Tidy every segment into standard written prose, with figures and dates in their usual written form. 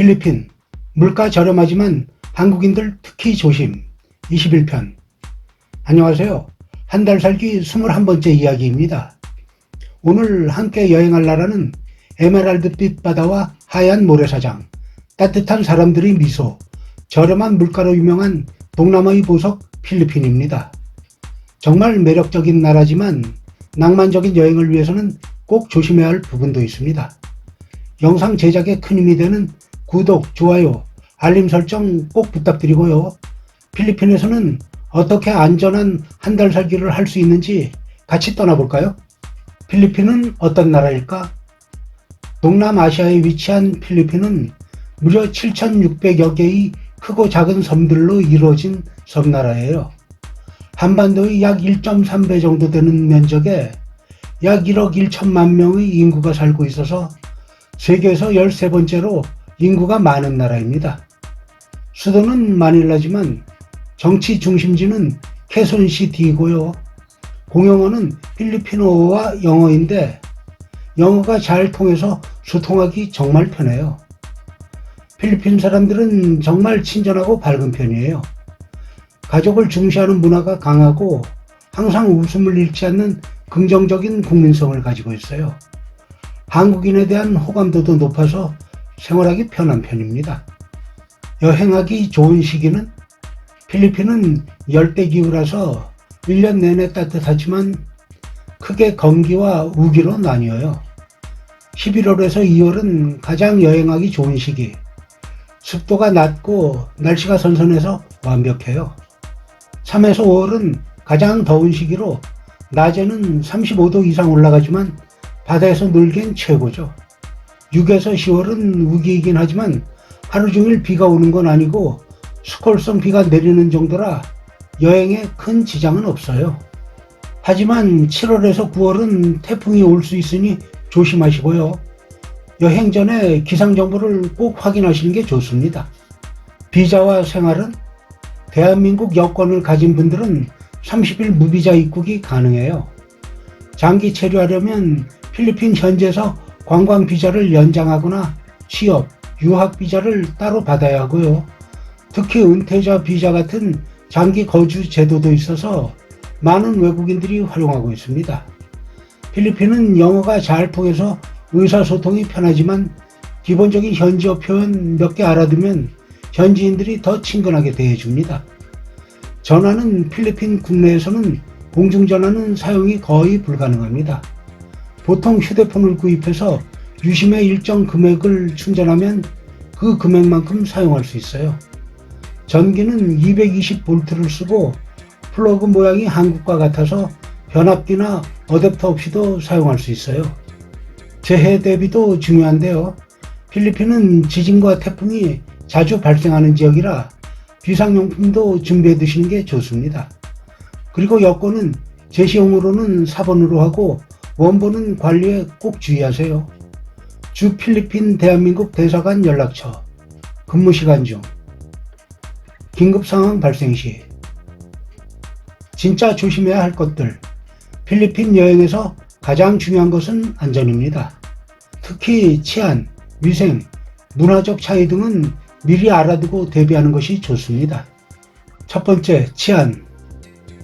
필리핀, 물가 저렴하지만 한국인들 특히 조심 21편. 안녕하세요. 한 달 살기 21번째 이야기입니다. 오늘 함께 여행할 나라는 에메랄드빛 바다와 하얀 모래사장, 따뜻한 사람들의 미소, 저렴한 물가로 유명한 동남아의 보석 필리핀입니다. 정말 매력적인 나라지만 낭만적인 여행을 위해서는 꼭 조심해야 할 부분도 있습니다. 영상 제작에 큰 힘이 되는 구독, 좋아요, 알림 설정 꼭 부탁드리고요. 필리핀에서는 어떻게 안전한 한 달 살기를 할 수 있는지 같이 떠나볼까요? 필리핀은 어떤 나라일까? 동남아시아에 위치한 필리핀은 무려 7,600여 개의 크고 작은 섬들로 이루어진 섬나라예요. 한반도의 약 1.3배 정도 되는 면적에 약 1억 1천만 명의 인구가 살고 있어서 세계에서 13번째로 인구가 많은 나라입니다. 수도는 마닐라지만 정치 중심지는 케손시티이고요. 공용어는 필리핀어와 영어인데 영어가 잘 통해서 소통하기 정말 편해요. 필리핀 사람들은 정말 친절하고 밝은 편이에요. 가족을 중시하는 문화가 강하고 항상 웃음을 잃지 않는 긍정적인 국민성을 가지고 있어요. 한국인에 대한 호감도도 높아서 생활하기 편한 편입니다. 여행하기 좋은 시기는 필리핀은 열대기후라서 1년 내내 따뜻하지만 크게 건기와 우기로 나뉘어요. 11월에서 2월은 가장 여행하기 좋은 시기. 습도가 낮고 날씨가 선선해서 완벽해요. 3에서 5월은 가장 더운 시기로 낮에는 35도 이상 올라가지만 바다에서 놀기엔 최고죠. 6에서 10월은 우기이긴 하지만 하루 종일 비가 오는 건 아니고 스콜성 비가 내리는 정도라 여행에 큰 지장은 없어요. 하지만 7월에서 9월은 태풍이 올 수 있으니 조심하시고요. 여행 전에 기상 정보를 꼭 확인하시는 게 좋습니다. 비자와 생활은 대한민국 여권을 가진 분들은 30일 무비자 입국이 가능해요. 장기 체류하려면 필리핀 현지에서 관광 비자를 연장하거나 취업, 유학 비자를 따로 받아야 하고요. 특히 은퇴자 비자 같은 장기 거주 제도도 있어서 많은 외국인들이 활용하고 있습니다. 필리핀은 영어가 잘 통해서 의사소통이 편하지만 기본적인 현지어 표현 몇 개 알아두면 현지인들이 더 친근하게 대해줍니다. 전화는 필리핀 국내에서는 공중전화는 사용이 거의 불가능합니다. 보통 휴대폰을 구입해서 유심의 일정 금액을 충전하면 그 금액만큼 사용할 수 있어요. 전기는 220V를 쓰고 플러그 모양이 한국과 같아서 변압기나 어댑터 없이도 사용할 수 있어요. 재해 대비도 중요한데요. 필리핀은 지진과 태풍이 자주 발생하는 지역이라 비상용품도 준비해 두시는 게 좋습니다. 그리고 여권은 제시용으로는 4번으로 하고 원본은 관리에 꼭 주의하세요. 주 필리핀 대한민국 대사관 연락처, 근무시간 중, 긴급상황 발생 시. 진짜 조심해야 할 것들. 필리핀 여행에서 가장 중요한 것은 안전입니다. 특히 치안, 위생, 문화적 차이 등은 미리 알아두고 대비하는 것이 좋습니다. 첫 번째, 치안.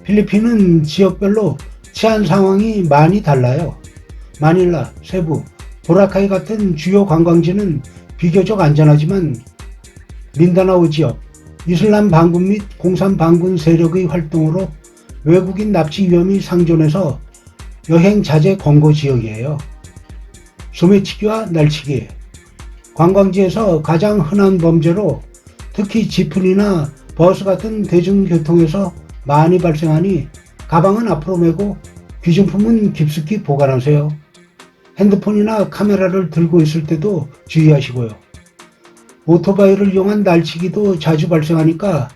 필리핀은 지역별로 치안 상황이 많이 달라요. 마닐라, 세부, 보라카이 같은 주요 관광지는 비교적 안전하지만 민다나오 지역, 이슬람 반군 및 공산 반군 세력의 활동으로 외국인 납치 위험이 상존해서 여행 자제 권고 지역이에요. 소매치기와 날치기. 관광지에서 가장 흔한 범죄로 특히 지프니나 버스 같은 대중교통에서 많이 발생하니 가방은 앞으로 메고 귀중품은 깊숙이 보관하세요. 핸드폰이나 카메라를 들고 있을 때도 주의하시고요. 오토바이를 이용한 날치기도 자주 발생하니까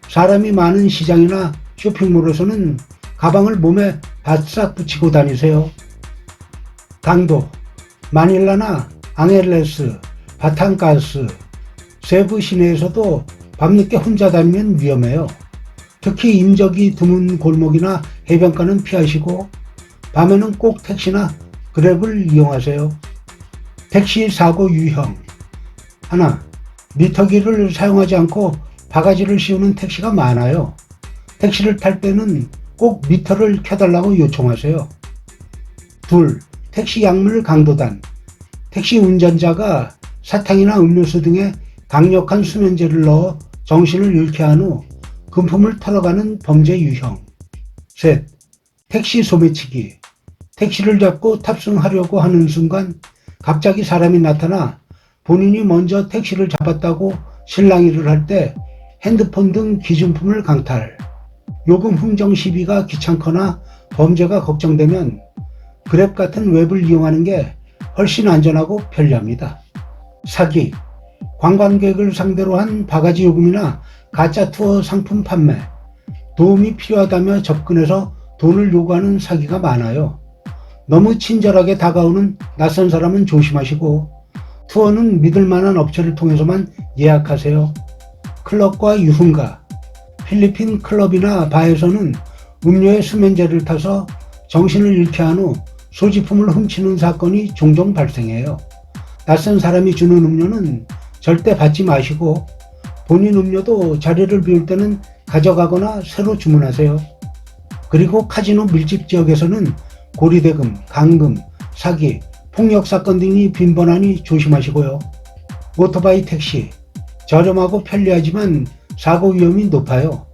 사람이 많은 시장이나 쇼핑몰에서는 가방을 몸에 바싹 붙이고 다니세요. 강도. 마닐라나 앙헬레스, 바탕가스, 세부 시내에서도 밤늦게 혼자 다니면 위험해요. 특히 인적이 드문 골목이나 해변가는 피하시고 밤에는 꼭 택시나 그랩을 이용하세요. 택시 사고 유형. 하나, 미터기를 사용하지 않고 바가지를 씌우는 택시가 많아요. 택시를 탈 때는 꼭 미터를 켜달라고 요청하세요. 둘, 택시 약물 강도단. 택시 운전자가 사탕이나 음료수 등에 강력한 수면제를 넣어 정신을 잃게 한 후 금품을 털어가는 범죄 유형. 셋, 택시 소매치기. 택시를 잡고 탑승하려고 하는 순간 갑자기 사람이 나타나 본인이 먼저 택시를 잡았다고 실랑이를 할 때 핸드폰 등 기준품을 강탈. 요금 흥정 시비가 귀찮거나 범죄가 걱정되면 그랩 같은 웹을 이용하는 게 훨씬 안전하고 편리합니다. 사기. 관광객을 상대로 한 바가지 요금이나 가짜 투어 상품 판매. 도움이 필요하다며 접근해서 돈을 요구하는 사기가 많아요. 너무 친절하게 다가오는 낯선 사람은 조심하시고 투어는 믿을 만한 업체를 통해서만 예약하세요. 클럽과 유흥가. 필리핀 클럽이나 바에서는 음료에 수면제를 타서 정신을 잃게 한 후 소지품을 훔치는 사건이 종종 발생해요. 낯선 사람이 주는 음료는 절대 받지 마시고 본인 음료도 자리를 비울 때는 가져가거나 새로 주문하세요. 그리고 카지노 밀집 지역에서는 고리대금, 강금, 사기, 폭력 사건 등이 빈번하니 조심하시고요. 오토바이 택시. 저렴하고 편리하지만 사고 위험이 높아요.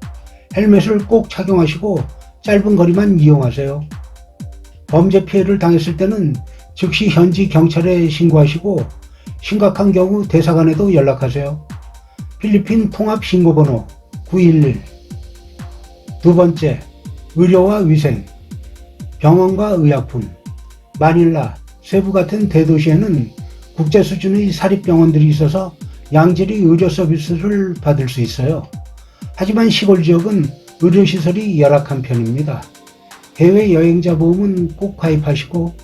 헬멧을 꼭 착용하시고 짧은 거리만 이용하세요. 범죄 피해를 당했을 때는 즉시 현지 경찰에 신고하시고 심각한 경우 대사관에도 연락하세요. 필리핀 통합 신고번호 911. 두 번째, 의료와 위생. 병원과 의약품. 마닐라, 세부 같은 대도시에는 국제 수준의 사립병원들이 있어서 양질의 의료 서비스를 받을 수 있어요. 하지만 시골 지역은 의료시설이 열악한 편입니다. 해외 여행자 보험은 꼭 가입하시고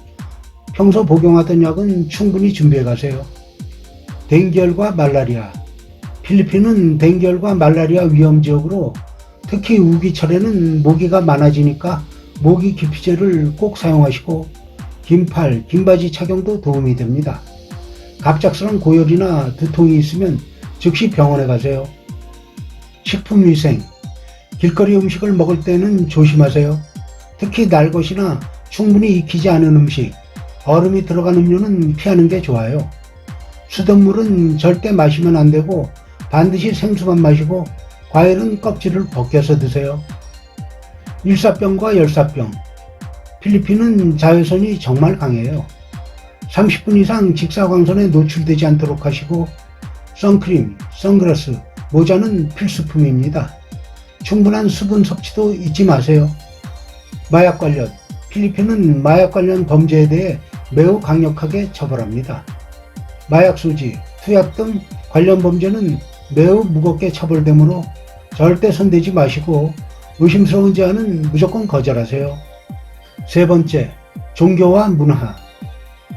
평소 복용하던 약은 충분히 준비해 가세요. 댕기열과 말라리아. 필리핀은 댕기열과 말라리아 위험 지역으로 특히 우기철에는 모기가 많아지니까 모기 기피제를 꼭 사용하시고 긴팔, 긴바지 착용도 도움이 됩니다. 갑작스런 고열이나 두통이 있으면 즉시 병원에 가세요. 식품위생. 길거리 음식을 먹을 때는 조심하세요. 특히 날 것이나 충분히 익히지 않은 음식, 얼음이 들어간 음료는 피하는 게 좋아요. 수돗물은 절대 마시면 안 되고 반드시 생수만 마시고 과일은 껍질을 벗겨서 드세요. 일사병과 열사병. 필리핀은 자외선이 정말 강해요. 30분 이상 직사광선에 노출되지 않도록 하시고 선크림, 선글라스, 모자는 필수품입니다. 충분한 수분 섭취도 잊지 마세요. 마약 관련. 필리핀은 마약 관련 범죄에 대해 매우 강력하게 처벌합니다. 마약 소지, 투약 등 관련 범죄는 매우 무겁게 처벌되므로 절대 손대지 마시고 의심스러운 제안은 무조건 거절하세요. 세 번째, 종교와 문화.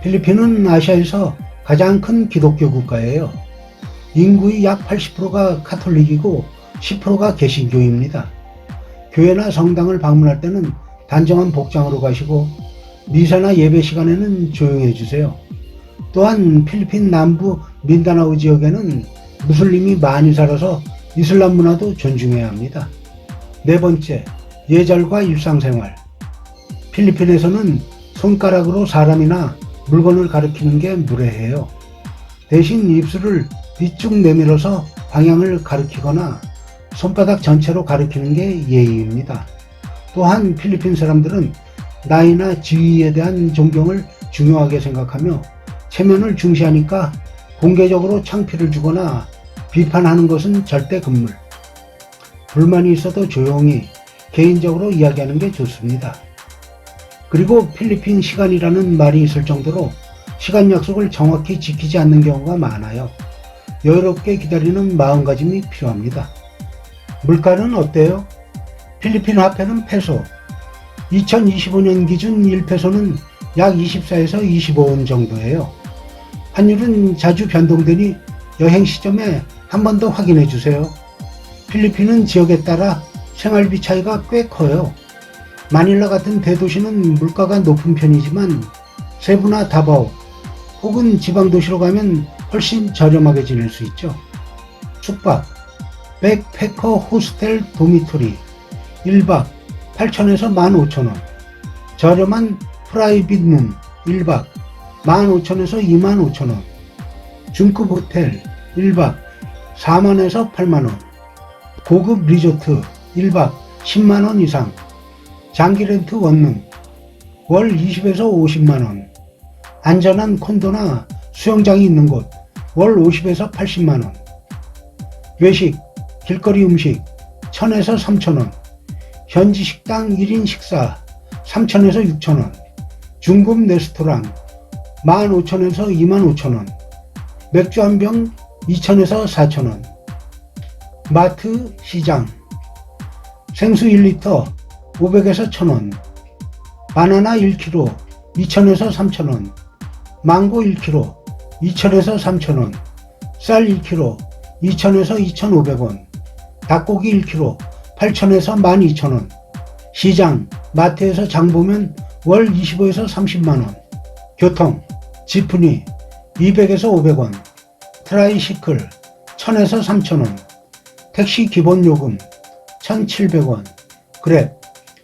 필리핀은 아시아에서 가장 큰 기독교 국가예요. 인구의 약 80%가 카톨릭이고 10%가 개신교입니다. 교회나 성당을 방문할 때는 단정한 복장으로 가시고 미사나 예배 시간에는 조용히 해주세요. 또한 필리핀 남부 민다나오 지역에는 무슬림이 많이 살아서 이슬람 문화도 존중해야 합니다. 네 번째, 예절과 일상생활. 필리핀에서는 손가락으로 사람이나 물건을 가리키는 게 무례해요. 대신 입술을 뒤쭉 내밀어서 방향을 가리키거나 손바닥 전체로 가리키는 게 예의입니다. 또한 필리핀 사람들은 나이나 지위에 대한 존경을 중요하게 생각하며 체면을 중시하니까 공개적으로 창피를 주거나 비판하는 것은 절대 금물. 불만이 있어도 조용히 개인적으로 이야기하는 게 좋습니다. 그리고 필리핀 시간이라는 말이 있을 정도로 시간 약속을 정확히 지키지 않는 경우가 많아요. 여유롭게 기다리는 마음가짐이 필요합니다. 물가는 어때요? 필리핀 화폐는 페소. 2025년 기준 1페소는 약 24에서 25원 정도예요. 환율은 자주 변동되니 여행 시점에 한 번 더 확인해 주세요. 필리핀은 지역에 따라 생활비 차이가 꽤 커요. 마닐라 같은 대도시는 물가가 높은 편이지만 세부나 다바오 혹은 지방도시로 가면 훨씬 저렴하게 지낼 수 있죠. 숙박, 백패커 호스텔 도미토리 1박 8,000에서 15,000원, 저렴한 프라이빗룸 1박 15,000에서 25,000원, 중급 호텔 1박 4만에서 8만원, 고급 리조트 1박 10만원 이상, 장기 렌트 원룸 월 20에서 50만원, 안전한 콘도나 수영장이 있는 곳 월 50에서 80만원, 외식, 길거리 음식 1,000에서 3,000원, 현지 식당 1인 식사 3,000에서 6,000원, 중급 레스토랑 15,000에서 25,000원, 맥주 한 병 2,000에서 4,000원, 마트, 시장, 생수 1리터 500에서 1,000원, 바나나 1kg 2,000에서 3,000원, 망고 1kg 2,000에서 3,000원, 쌀 1kg 2,000에서 2,500원, 닭고기 1kg 8,000에서 12,000원, 시장, 마트에서 장 보면 월 25에서 30만원, 교통, 지프니 200에서 500원, 트라이시클 1,000에서 3,000원, 택시 기본 요금 1,700원, 그랩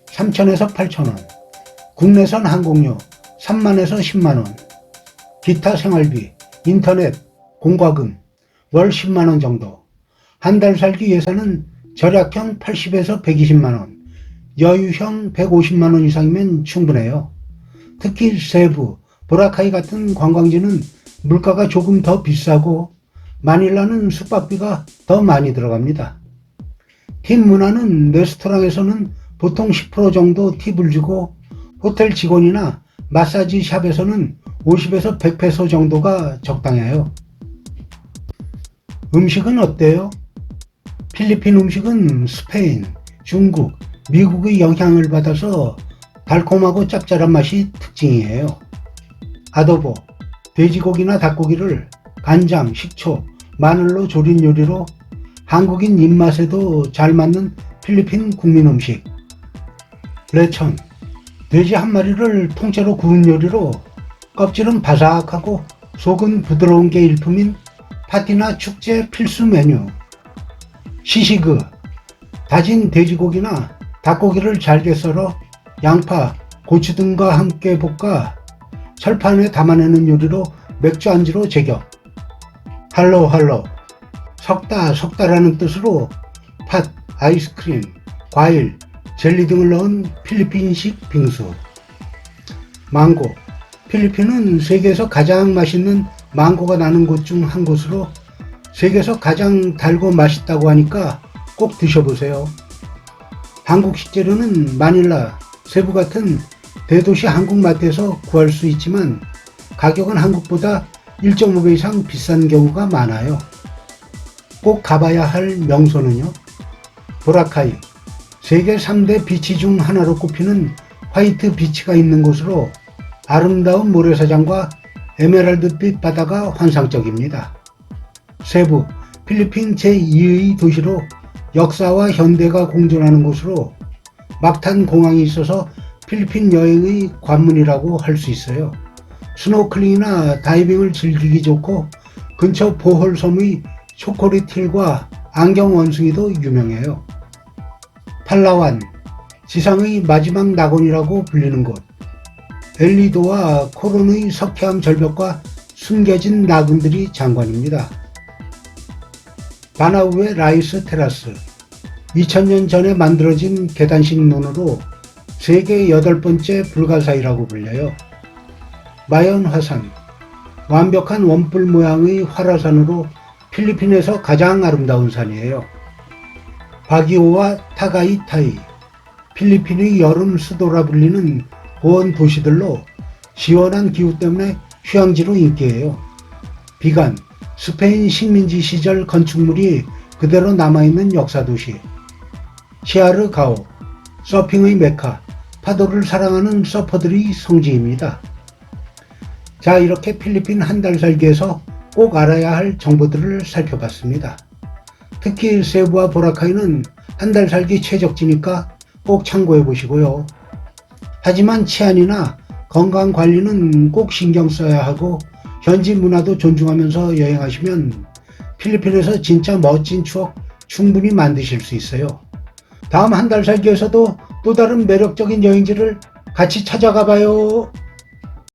3,000에서 8,000원, 국내선 항공료 3만에서 10만원, 기타 생활비, 인터넷, 공과금 월 10만원 정도, 한 달 살기 예산은 절약형 80에서 120만원, 여유형 150만원 이상이면 충분해요. 특히 세부, 보라카이 같은 관광지는 물가가 조금 더 비싸고 마닐라는 숙박비가 더 많이 들어갑니다. 팁 문화는 레스토랑에서는 보통 10% 정도 팁을 주고 호텔 직원이나 마사지 샵에서는 50에서 100페소 정도가 적당해요. 음식은 어때요? 필리핀 음식은 스페인, 중국, 미국의 영향을 받아서 달콤하고 짭짤한 맛이 특징이에요. 아도보, 돼지고기나 닭고기를 간장, 식초, 마늘로 조린 요리로 한국인 입맛에도 잘 맞는 필리핀 국민 음식. 레천, 돼지 한 마리를 통째로 구운 요리로 껍질은 바삭하고 속은 부드러운 게 일품인 파티나 축제 필수 메뉴. 시시그, 다진 돼지고기나 닭고기를 잘게 썰어 양파, 고추 등과 함께 볶아 철판에 담아내는 요리로 맥주 안주로 제격. 할로, 석다라는 뜻으로 팥, 아이스크림, 과일, 젤리 등을 넣은 필리핀식 빙수. 망고, 필리핀은 세계에서 가장 맛있는 망고가 나는 곳 중 한 곳으로 세계에서 가장 달고 맛있다고 하니까 꼭 드셔보세요. 한국 식재료는 마닐라, 세부 같은 대도시 한국마트에서 구할 수 있지만 가격은 한국보다 1.5배 이상 비싼 경우가 많아요. 꼭 가봐야 할 명소는요, 보라카이, 세계 3대 비치 중 하나로 꼽히는 화이트 비치가 있는 곳으로 아름다운 모래사장과 에메랄드빛 바다가 환상적입니다. 세부, 필리핀 제2의 도시로 역사와 현대가 공존하는 곳으로 막탄 공항이 있어서 필리핀 여행의 관문이라고 할 수 있어요. 스노클링이나 다이빙을 즐기기 좋고 근처 보홀섬의 초콜릿 힐과 안경 원숭이도 유명해요. 팔라완, 지상의 마지막 낙원이라고 불리는 곳. 엘리도와 코론의 석회암 절벽과 숨겨진 나군들이 장관입니다. 바나우의 라이스 테라스, 2000년 전에 만들어진 계단식 논으로 세계 8번째 불가사의라고 불려요. 마연 화산, 완벽한 원뿔 모양의 활화산으로 필리핀에서 가장 아름다운 산이에요. 바기오와 타가이타이, 필리핀의 여름 수도라 불리는 고원 도시들로 시원한 기후 때문에 휴양지로 인기예요. 비간, 스페인 식민지 시절 건축물이 그대로 남아있는 역사도시. 시아르가오, 서핑의 메카, 파도를 사랑하는 서퍼들의 성지입니다. 자, 이렇게 필리핀 한 달 살기에서 꼭 알아야 할 정보들을 살펴봤습니다. 특히 세부와 보라카이는 한 달 살기 최적지니까 꼭 참고해 보시고요. 하지만 치안이나 건강 관리는 꼭 신경 써야 하고 현지 문화도 존중하면서 여행하시면 필리핀에서 진짜 멋진 추억 충분히 만드실 수 있어요. 다음 한 달 살기에서도 또 다른 매력적인 여행지를 같이 찾아가 봐요.